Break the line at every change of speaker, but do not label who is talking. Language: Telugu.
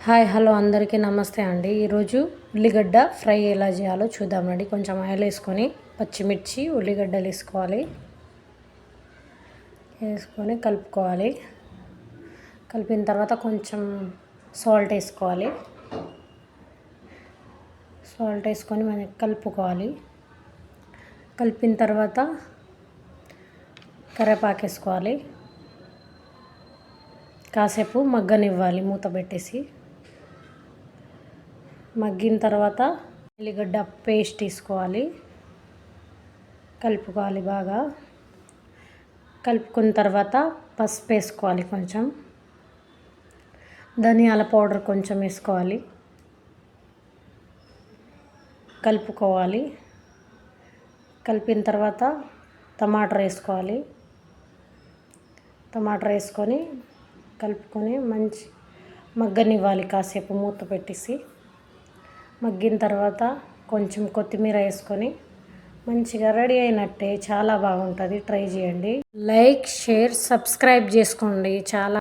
హాయ్ హలో అందరికీ నమస్తే అండి. ఈరోజు ఉల్లిగడ్డ ఫ్రై ఎలా చేయాలో చూద్దామండి. కొంచెం ఆయిల్ వేసుకొని పచ్చిమిర్చి ఉల్లిగడ్డలు వేసుకొని కలుపుకోవాలి. కలిపిన తర్వాత కొంచెం సాల్ట్ వేసుకొని మనం కలుపుకోవాలి. కలిపిన తర్వాత కరివేపాకు వేసుకోవాలి. కాసేపు మగ్గనివ్వాలి మూత పెట్టేసి. మగ్గిన తర్వాత ఉల్లిగడ్డ పేస్ట్ తీసుకోవాలి, కలుపుకోవాలి. బాగా కలుపుకున్న తర్వాత పసుపు వేసుకోవాలి, కొంచెం ధనియాల పౌడర్ కొంచెం వేసుకోవాలి, కలుపుకోవాలి. కలిపిన తర్వాత టమాటా వేసుకొని కలుపుకొని మంచి మగ్గనివ్వాలి. కాసేపు మూత పెట్టేసి మగ్గిన తర్వాత కొంచెం కొత్తిమీర వేసుకొని మంచిగా రెడీ అయినట్టే. చాలా బాగుంటుంది, ట్రై చేయండి. లైక్, షేర్, సబ్స్క్రైబ్ చేసుకోండి. చాలా